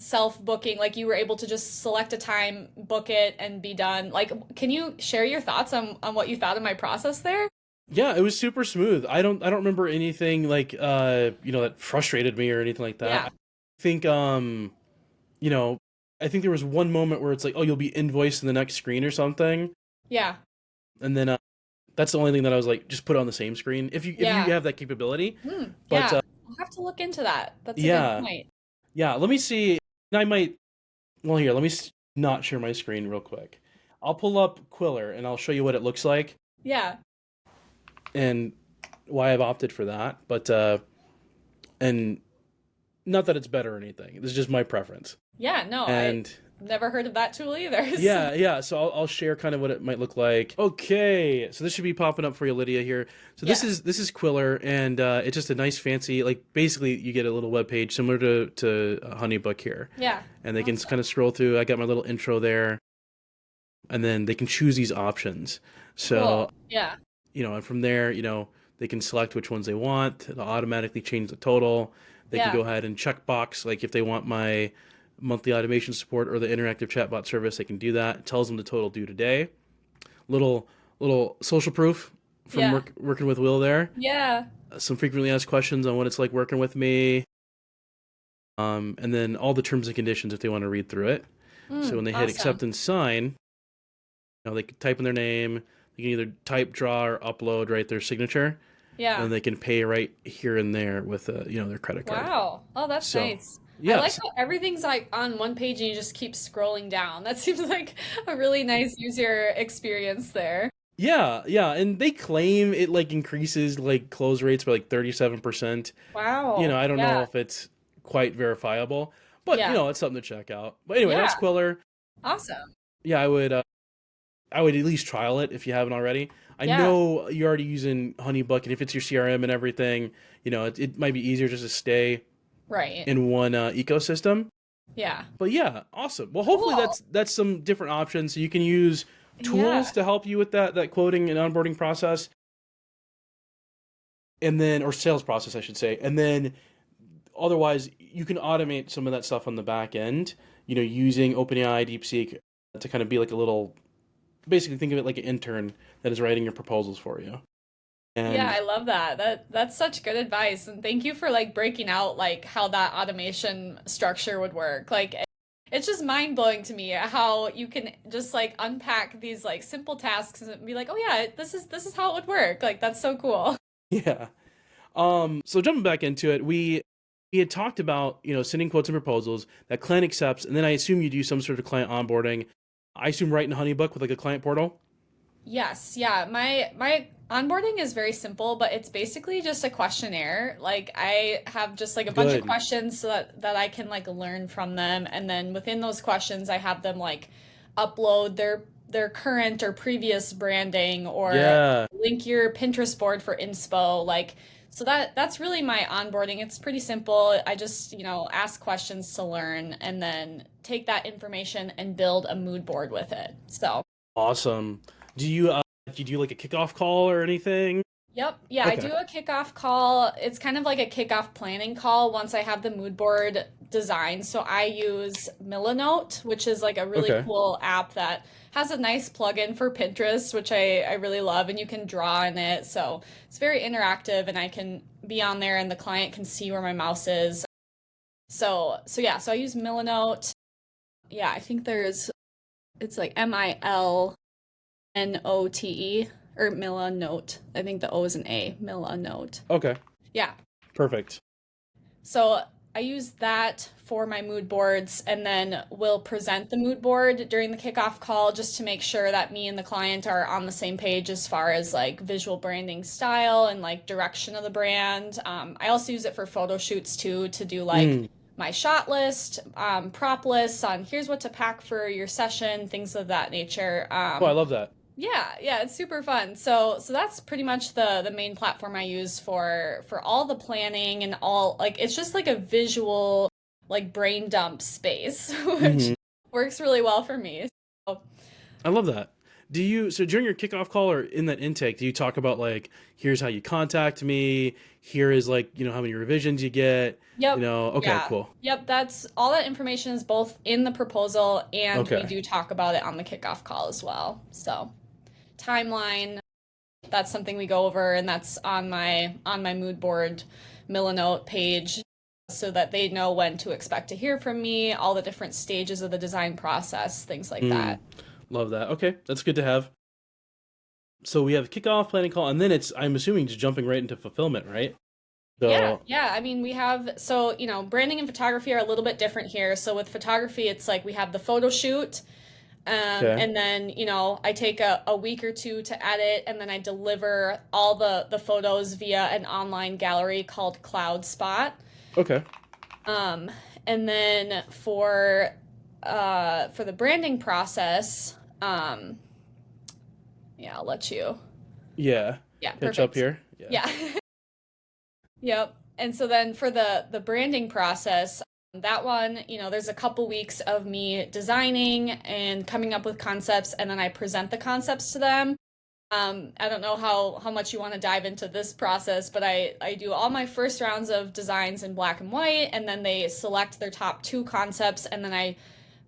self-booking. Like you were able to just select a time, book it, and be done. Like, can you share your thoughts on what you thought of my process there? Yeah, it was super smooth. I don't remember anything like that frustrated me or anything like that. Yeah. I think you know, I think there was one moment where it's like, oh, you'll be invoiced in the next screen or something, Yeah. and then that's the only thing that I was like, just put it on the same screen if you Yeah. have that capability. But Yeah. I'll have to look into that. That's a good yeah, point. yeah. Let me see. I might. Well, here, let me not share my screen real quick. I'll pull up Quiller and I'll show you what it looks like Yeah. and why I've opted for that. But and not that it's better or anything. This is just my preference. Yeah, no, I And never heard of that tool either. So, yeah, yeah. So I'll share kind of what it might look like. Okay, so this should be popping up for you, Lydia. Here. So this yeah. is Quiller, and it's just a nice fancy like basically you get a little web page similar to Honeybook here, Yeah. and they can Awesome. kind of scroll through. I got my little intro there, and then they can choose these options. So Cool. Yeah. and from there, they can select which ones they want. It'll automatically change the total. They can go Yeah. ahead and check box, like if they want my monthly automation support or the interactive chatbot service, they can do that. It tells them the total due today. Little social proof from Yeah. working with Will there. Yeah. Some frequently asked questions on what it's like working with me. And then all the terms and conditions if they want to read through it. So when they hit Awesome. accept and sign, they can type in their name. They can either type, draw, or upload right their signature, and Yeah. then they can pay right here and there with their credit card. Wow. Oh, that's So nice. I like yes, how everything's like on one page and you just keep scrolling down. That seems like a really nice user experience there. yeah, yeah, and they claim it like increases like close rates by like 37%. Wow. I don't know Yeah. if it's quite verifiable, but Yeah. it's something to check out. But anyway, that's Yeah. Quiller. Awesome. Yeah, I would at least trial it if you haven't already. I Yeah. know you're already using Honeybook, and if it's your CRM and everything, it might be easier just to stay Right. in one ecosystem. Yeah. But yeah, awesome. Well, hopefully Cool. that's some different options. So you can use Yeah. tools to help you with that quoting and onboarding process, and then or sales process, I should say, and then otherwise you can automate some of that stuff on the back end. Using OpenAI, DeepSeek to kind of be like a little, basically think of it like an intern that is writing your proposals for you. Yeah, And I love that. That's such good advice. And thank you for like breaking out like how that automation structure would work. Like it's just mind-blowing to me how you can just like unpack these like simple tasks and be like, "Oh yeah, this is how it would work." Like that's so cool. yeah. So jumping back into it, we had talked about sending quotes and proposals that client accepts, and then I assume you do some sort of client onboarding. I assume right in Honeybook with like a client portal. Yes, yeah. My onboarding is very simple, but it's basically just a questionnaire. Like I have just like a bunch of Good. questions so that I can like learn from them, and then within those questions I have them like upload their current or previous branding or Yeah. link your Pinterest board for inspo. Like so that's really my onboarding. It's pretty simple. I just, ask questions to learn and then take that information and build a mood board with it. So Awesome. Do you do like a kickoff call or anything? Yep. Yeah, I Okay. do a kickoff call. It's kind of like a kickoff planning call once I have the mood board designed. So I use Milanote, which is like a really Okay. cool app that has a nice plugin for Pinterest, which I really love, and you can draw in it. So it's very interactive and I can be on there and the client can see where my mouse is. So yeah, so I use Milanote. Yeah, I think it's like Milnote. or Milanote. I think the O is an A, Milanote. Okay. Yeah. Perfect. So I use that for my mood boards and then we'll present the mood board during the kickoff call just to make sure that me and the client are on the same page as far as like visual branding style and like direction of the brand. I also use it for photo shoots too, to do like my shot list, prop lists on here's what to pack for your session, things of that nature. Oh, I love that. Yeah, it's super fun. So that's pretty much the main platform I use for all the planning and all, like it's just like a visual like brain dump space, which works really well for me. So, I love that. So during your kickoff call or in that intake, do you talk about like, here's how you contact me, here is like, how many revisions you get, yep. okay, Yeah. cool. Yep, that's all that information is both in the proposal and we Okay. do talk about it on the kickoff call as well. So timeline, that's something we go over and that's on my mood board Milanote page so that they know when to expect to hear from me, all the different stages of the design process, things like that. Love that. Okay, that's good to have. So we have kickoff, planning call, and then I'm assuming just jumping right into fulfillment, right? So, Yeah. I mean, branding and photography are a little bit different here. So with photography, it's like we have the photo shoot, okay. and then, I take a week or two to edit, and then I deliver all the photos via an online gallery called CloudSpot. Okay. And then for the branding process, yeah, I'll let you. Yeah. Yeah, Catch up perfect. here. Yeah. Yep. And so then for the branding process, that one, there's a couple weeks of me designing and coming up with concepts, and then I present the concepts to them. I don't know how much you want to dive into this process, but I do all my first rounds of designs in black and white, and then they select their top two concepts, and then I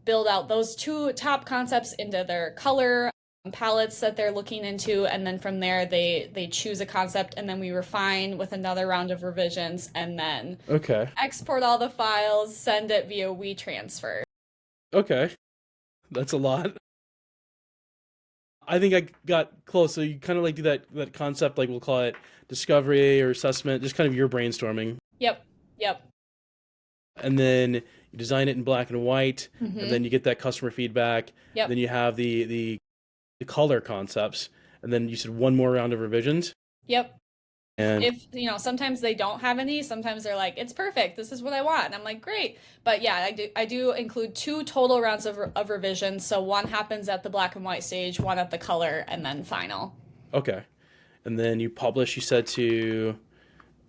build out those two top concepts into their color palettes that they're looking into, and then from there they choose a concept, and then we refine with another round of revisions, and then Okay. export all the files, send it via WeTransfer. Okay. That's a lot. I think I got close. So you kind of like do that concept, like we'll call it discovery or assessment, just kind of your brainstorming. Yep. And then you design it in black and white, and then you get that customer feedback. Yep. Then you have the color concepts, and then you said one more round of revisions. Yep. And if sometimes they don't have any, sometimes they're like, it's perfect, this is what I want, and I'm like, great. But yeah, I do include two total rounds of revisions, so one happens at the black and white stage, one at the color, and then final. Okay. And then you publish, you said, to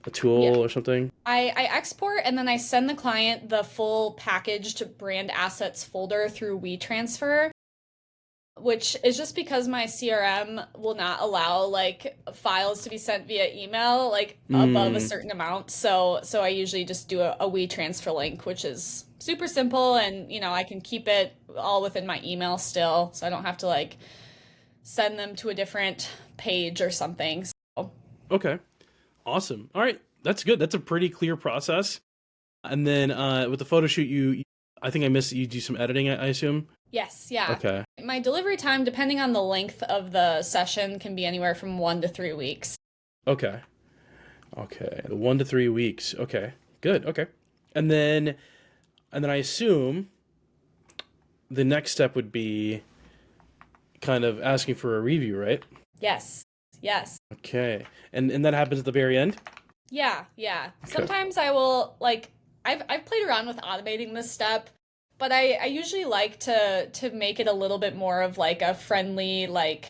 a tool Yeah. or something? I export and then I send the client the full packaged brand assets folder through WeTransfer, which is just because my CRM will not allow like files to be sent via email like above a certain amount. So I usually just do a WeTransfer link, which is super simple, and I can keep it all within my email still, so I don't have to like send them to a different page or something. So. Okay. Awesome. All right. That's good. That's a pretty clear process. And then with the photo shoot, I think I missed you do some editing, I assume? Yes, yeah. Okay. My delivery time, depending on the length of the session, can be anywhere from 1 to 3 weeks. Okay. 1 to 3 weeks. Okay. Good. Okay. And then I assume the next step would be kind of asking for a review, right? Yes. Okay. And that happens at the very end? Yeah. Okay. Sometimes I will, like, I've played around with automating this step, but I usually like to make it a little bit more of like a friendly like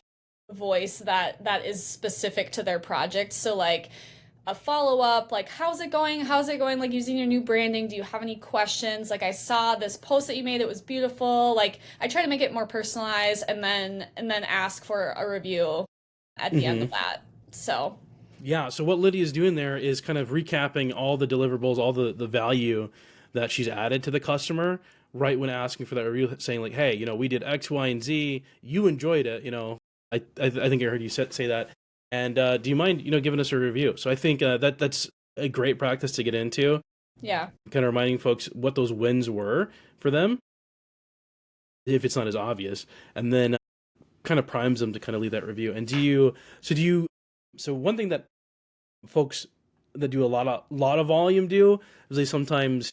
voice that is specific to their project. So like a follow-up, like how's it going, like using your new branding, do you have any questions, like I saw this post that you made, it was beautiful. Like I try to make it more personalized, and then ask for a review at the end of that. So yeah, so what Lydia's doing there is kind of recapping all the deliverables, all the value that she's added to the customer right when asking for that review, saying like, hey, we did X, Y, and Z, you enjoyed it, I think I heard you say that. And do you mind, giving us a review? So I think that's a great practice to get into. yeah. Kind of reminding folks what those wins were for them, if it's not as obvious. And then kind of primes them to kind of leave that review. And so one thing that folks that do a lot of volume do is they sometimes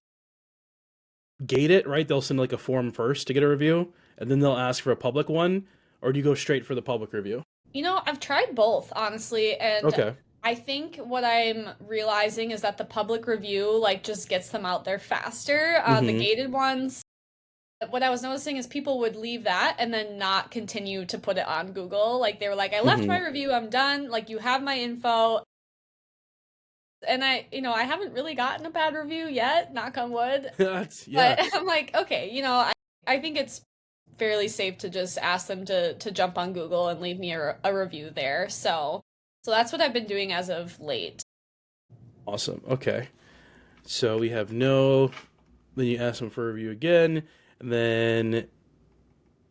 gate it, right? They'll send like a form first to get a review, and then they'll ask for a public one, or do you go straight for the public review? I've tried both, honestly, and Okay. I think what I'm realizing is that the public review like just gets them out there faster. The Mm-hmm. gated ones, what I was noticing is people would leave that and then not continue to put it on Google. Like they were like, I left my Mm-hmm. review, I'm done. Like you have my info. And I haven't really gotten a bad review yet, knock on wood. That's But yeah. I'm like, okay, I think it's fairly safe to just ask them to jump on Google and leave me a review there. So that's what I've been doing as of late. Awesome. Okay. So we have no, then you ask them for a review again, and then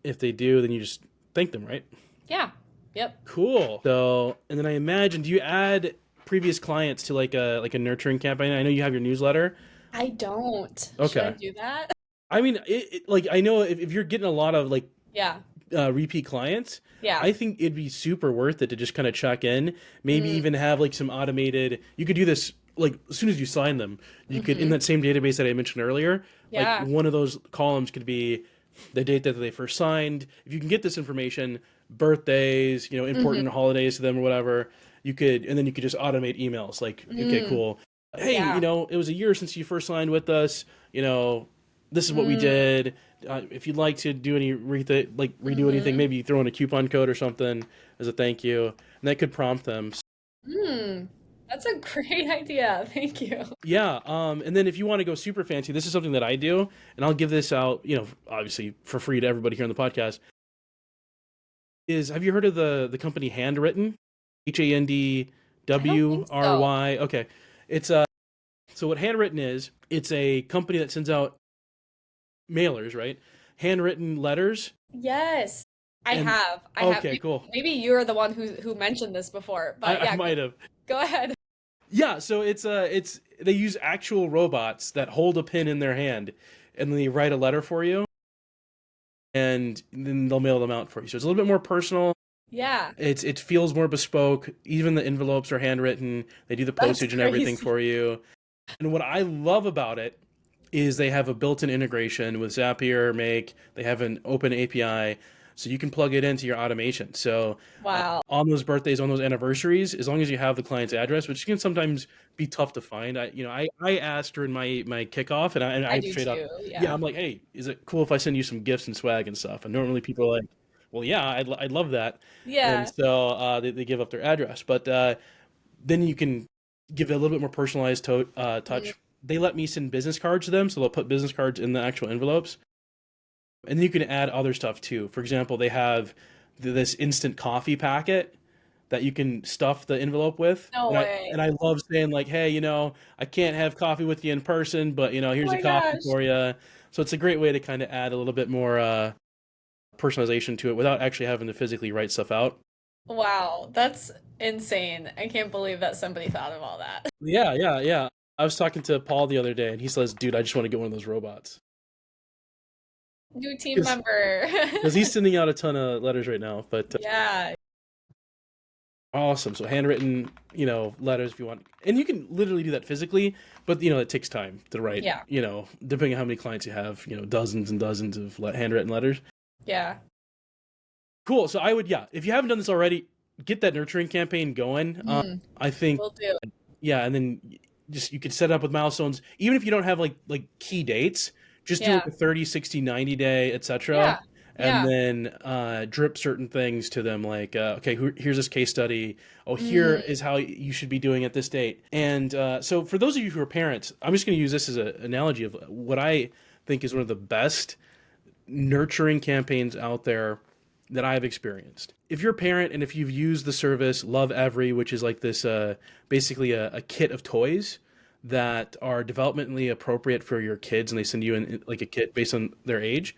if they do, then you just thank them, right? Yeah. Yep. Cool. So, and then I imagine, do you add previous clients to like a nurturing campaign? I know you have your newsletter. I don't. Should I Okay. do that? I mean, like I know if you're getting a lot of like Yeah. repeat clients, Yeah. I think it'd be super worth it to just kind of check in. Maybe Mm, even have like some automated. You could do this like as soon as you sign them. You could in mm-hmm. that same database that I mentioned earlier. Like Yeah. one of those columns could be the date that they first signed. If you can get this information, birthdays, Mm-hmm. important holidays to them or whatever, and then you could just automate emails. Like, okay, Mm, cool. Hey, yeah. it was a year since you first signed with us. This is what we Mm, did. If you'd like to do any redo anything, mm-hmm. maybe throw in a coupon code or something as a thank you, and that could prompt them. Mm. That's a great idea. Thank you. Yeah, and then if you want to go super fancy, this is something that I do, and I'll give this out, obviously for free to everybody here on the podcast. Have you heard of the company Handwritten? I don't think so. Handwry. Okay, it's so what Handwritten is, it's a company that sends out mailers, right? Handwritten letters, Yes, I and have. I have. okay, cool. Maybe you're the one who mentioned this before, but I yeah, might have. go ahead. Yeah, so it's they use actual robots that hold a pen in their hand, and then they write a letter for you, and then they'll mail them out for you. So it's a little bit more personal. Yeah, It feels more bespoke. Even the envelopes are handwritten. They do the that's postage and everything crazy. for you. And what I love about it is they have a built-in integration with Zapier, Make. They have an open API, so you can plug it into your automation. So Wow. on those birthdays, on those anniversaries, as long as you have the client's address, which can sometimes be tough to find. I asked during my kickoff, and I I do straight up, too. yeah, Yeah. I'm like, hey, is it cool if I send you some gifts and swag and stuff? And normally people are like, well, yeah, I'd love that. And Yeah. so they give up their address, but then you can give it a little bit more personalized Mm, touch. They let me send business cards to them, so they'll put business cards in the actual envelopes, and then you can add other stuff too. For example, they have this instant coffee packet that you can stuff the envelope with, no and I way. and I love saying like, hey, I can't have coffee with you in person, but Oh here's a my coffee gosh. for you. So it's a great way to kind of add a little bit more personalization to it without actually having to physically write stuff out. Wow, that's insane. I can't believe that somebody thought of all that. Yeah, yeah, yeah. I was talking to Paul the other day, and he says, "Dude, I just want to get one of those robots New team because member. he's sending out a ton of letters right now." But Yeah. awesome. So handwritten, letters if you want, and you can literally do that physically, but it takes time to write. Yeah. Depending on how many clients you have, dozens and dozens of handwritten letters. Yeah. Cool. So I would, yeah, if you haven't done this already, get that nurturing campaign going. Mm, I think, will do. yeah, and then just you could set up with milestones, even if you don't have like key dates, just do like Yeah. a 30, 60, 90 day, etc. Yeah. And Yeah. then drip certain things to them, like, okay, here's this case study. Oh, here Mm, is how you should be doing at this date. And so, for those of you who are parents, I'm just going to use this as an analogy of what I think is one of the best nurturing campaigns out there that I've experienced. If you're a parent and if you've used the service Love Every, which is like this basically a kit of toys that are developmentally appropriate for your kids, and they send you in like a kit based on their age,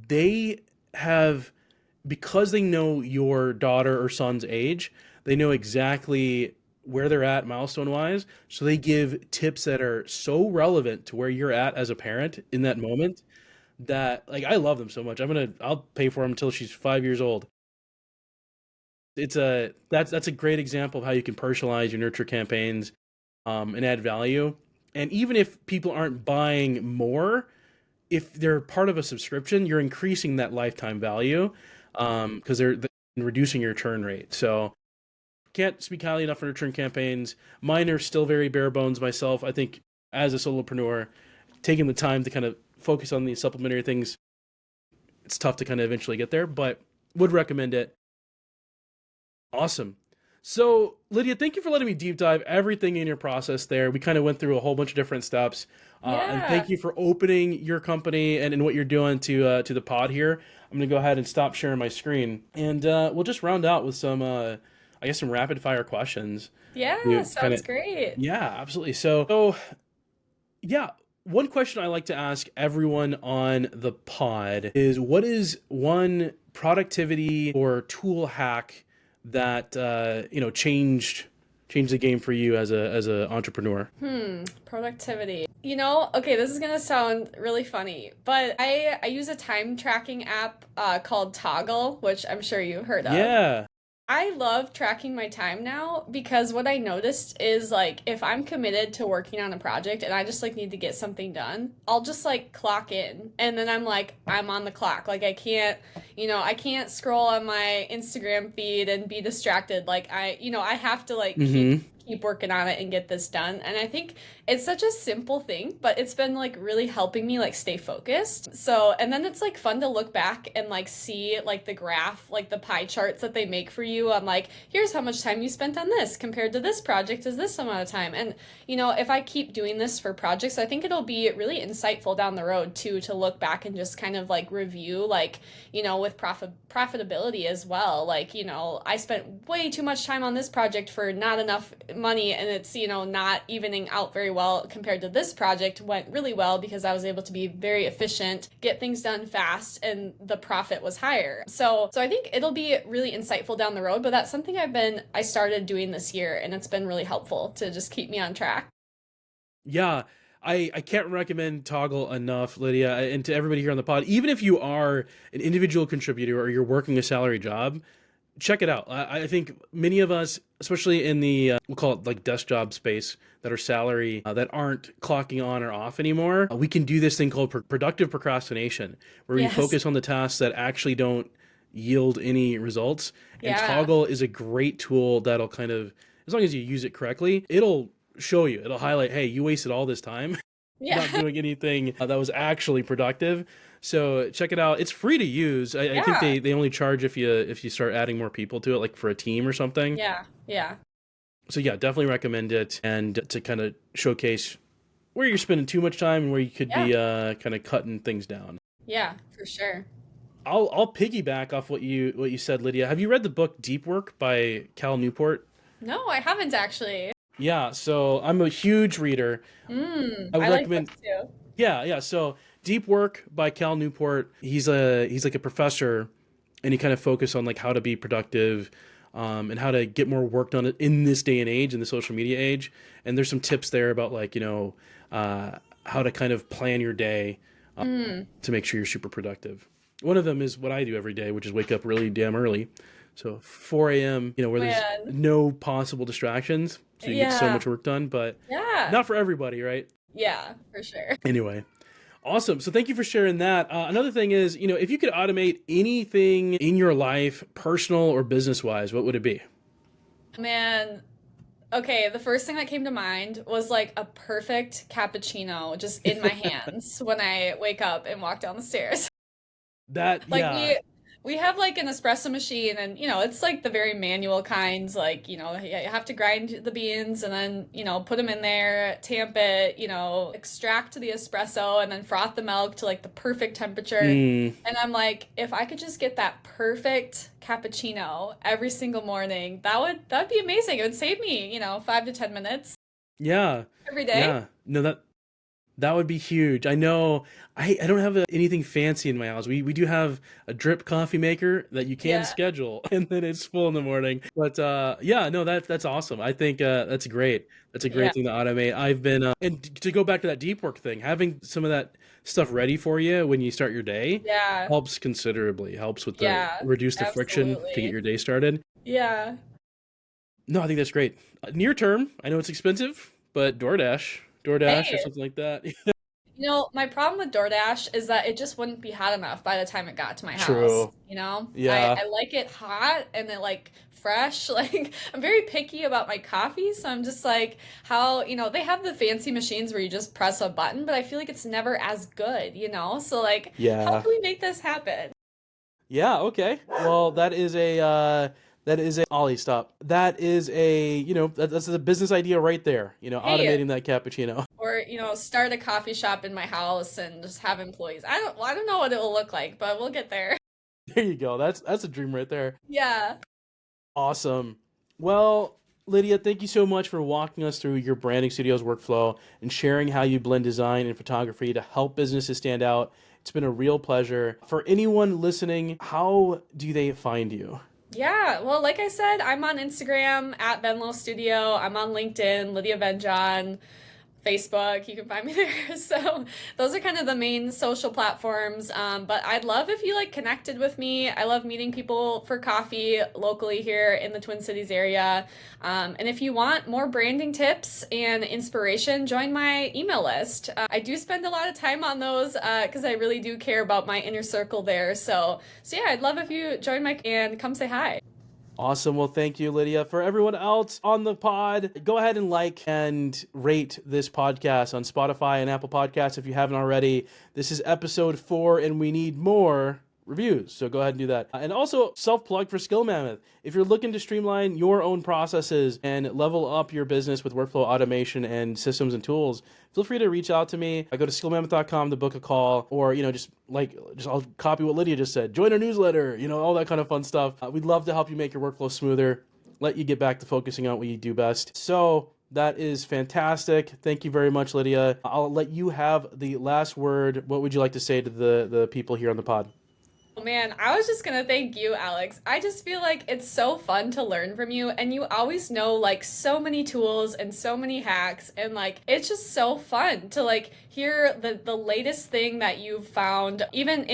they have, because they know your daughter or son's age, they know exactly where they're at milestone wise. So they give tips that are so relevant to where you're at as a parent in that moment that, like, I love them so much. I'll pay for them until she's 5 years old. That's a great example of how you can personalize your nurture campaigns, and add value. And even if people aren't buying more, if they're part of a subscription, you're increasing that lifetime value, because they're reducing your churn rate. So can't speak highly enough for nurturing campaigns. Mine are still very bare bones myself. I think as a solopreneur, taking the time to kind of focus on these supplementary things, it's tough to kind of eventually get there, but would recommend it. Awesome. So, Lydia, thank you for letting me deep dive everything in your process there. We kind of went through a whole bunch of different steps. And Yeah. thank you for opening your company and what you're doing to the pod here. I'm going to go ahead and stop sharing my screen. And we'll just round out with some, I guess, some rapid fire questions. Yeah, You kind sounds of, great. yeah, absolutely. So, yeah, one question I like to ask everyone on the pod is, what is one productivity or tool hack that changed the game for you as a entrepreneur? Productivity. Okay, this is gonna sound really funny, but I use a time tracking app called Toggle, which I'm sure you've heard of. Yeah. I love tracking my time now because what I noticed is like if I'm committed to working on a project and I just like need to get something done, I'll just like clock in and then I'm like I'm on the clock. Like I can't scroll on my Instagram feed and be distracted. Like I have to like Mm-hmm. keep working on it and get this done. And I think it's such a simple thing, but it's been like really helping me like stay focused. So, and then it's like fun to look back and like see like the graph, like the pie charts that they make for you on like, here's how much time you spent on this compared to this project is this amount of time. And, if I keep doing this for projects, I think it'll be really insightful down the road too, to look back and just kind of like review, like, with profitability as well. Like, I spent way too much time on this project for not enough money and it's, not evening out very well compared to this project went really well because I was able to be very efficient, get things done fast, and the profit was higher. So I think it'll be really insightful down the road, but that's something I started doing this year and it's been really helpful to just keep me on track. Yeah, I can't recommend Toggle enough, Lydia, and to everybody here on the pod. Even if you are an individual contributor or you're working a salary job, check it out. I think many of us, especially in the we'll call it like desk job space, that are salary, that aren't clocking on or off anymore, we can do this thing called productive procrastination, where we Yes. focus on the tasks that actually don't yield any results. And Yeah. Toggle is a great tool that'll kind of, as long as you use it correctly, it'll show you, it'll highlight, hey, you wasted all this time Yeah. not doing anything that was actually productive. So check it out. It's free to use. I think Yeah. they only charge if you start adding more people to it, like for a team or something. Yeah. Yeah. So yeah, definitely recommend it, and to kind of showcase where you're spending too much time and where you could Yeah. be kind of cutting things down. Yeah, for sure. I'll piggyback off what you said, Lydia. Have you read the book Deep Work by Cal Newport? No, I haven't actually. Yeah, so I'm a huge reader. I would I like recommend. books too. Yeah, yeah. So Deep Work by Cal Newport. He's like a professor, and he kind of focus on like how to be productive, and how to get more work done in this day and age, in the social media age. And there's some tips there about like how to kind of plan your day, to make sure you're super productive. One of them is what I do every day, which is wake up really damn early. So 4 a.m., where there's Man. no possible distractions, so you get so Yeah. much work done. But Yeah. not for everybody, right? Yeah, for sure. Anyway, awesome. So thank you for sharing that. Another thing is, if you could automate anything in your life, personal or business wise, what would it be? Man, okay, the first thing that came to mind was like a perfect cappuccino just in my hands when I wake up and walk down the stairs. That, Like yeah. we have like an espresso machine and it's like the very manual kinds like you have to grind the beans and then put them in there, tamp it, extract the espresso and then froth the milk to like the perfect temperature. Mm, And I'm like, if I could just get that perfect cappuccino every single morning, that would be amazing. It would save me, 5 to 10 minutes yeah. every day. Yeah. No, That would be huge. I know I don't have anything fancy in my house. We do have a drip coffee maker that you can Yeah. schedule and then it's full in the morning. But yeah, no, that's awesome. I think that's great. That's a Yeah. great thing to automate. I've been and to go back to that deep work thing, having some of that stuff ready for you when you start your day Yeah. helps considerably. Helps with the Yeah. reduce the friction to get Absolutely. your day started. Yeah. No, I think that's great. Near term, I know it's expensive, but DoorDash or Hey, something like that. my problem with DoorDash is that it just wouldn't be hot enough by the time it got to my house. True. I, Yeah. I like it hot and then like fresh. Like I'm very picky about my coffee, so I'm just like how, they have the fancy machines where you just press a button, but I feel like it's never as good. So like, how Yeah. can we make this happen? Yeah, okay. Well, that is a Ollie, stop. That is that's a business idea right there. Hey, Automating that cappuccino. or start a coffee shop in my house and just have employees. I don't know what it will look like, but we'll get there. There you go. That's a dream right there. Yeah. Awesome. Well, Lydia, thank you so much for walking us through your branding studios workflow and sharing how you blend design and photography to help businesses stand out. It's been a real pleasure. For anyone listening, how do they find you? Yeah, well, like I said, I'm on Instagram at Venlo Studio. I'm on LinkedIn, Lydia Van John, Facebook. You can find me there. So those are kind of the main social platforms. But I'd love if you like connected with me. I love meeting people for coffee locally here in the Twin Cities area. And if you want more branding tips and inspiration, join my email list. I do spend a lot of time on those because I really do care about my inner circle there. So yeah, I'd love if you join my and come say hi. Awesome. Well, thank you, Lydia. For everyone else on the pod, go ahead and like and rate this podcast on Spotify and Apple Podcasts if you haven't already. This is episode 4, and we need more reviews. So go ahead and do that. And also, self-plug for Skill Mammoth. If you're looking to streamline your own processes and level up your business with workflow automation and systems and tools, feel free to reach out to me. I go to skillmammoth.com to book a call, or just I'll copy what Lydia just said. Join our newsletter, all that kind of fun stuff. We'd love to help you make your workflow smoother, let you get back to focusing on what you do best. So that is fantastic. Thank you very much, Lydia. I'll let you have the last word. What would you like to say to the people here on the pod? Oh man, I was just gonna thank you, Alex. I just feel like it's so fun to learn from you, and you always know like so many tools and so many hacks, and like it's just so fun to like hear the latest thing that you've found. Even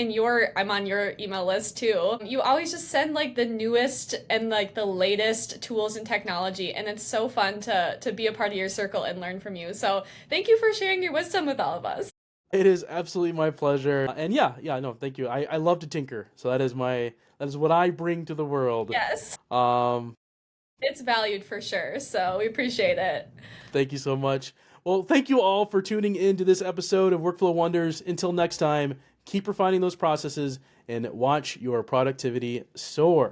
I'm on your email list too. You always just send like the newest and like the latest tools and technology, and it's so fun to be a part of your circle and learn from you. So thank you for sharing your wisdom with all of us. It is absolutely my pleasure. And yeah, no, thank you. I love to tinker. So that is what I bring to the world. Yes, Um, it's valued for sure. So we appreciate it. Thank you so much. Well, thank you all for tuning in to this episode of Workflow Wonders. Until next time, keep refining those processes and watch your productivity soar.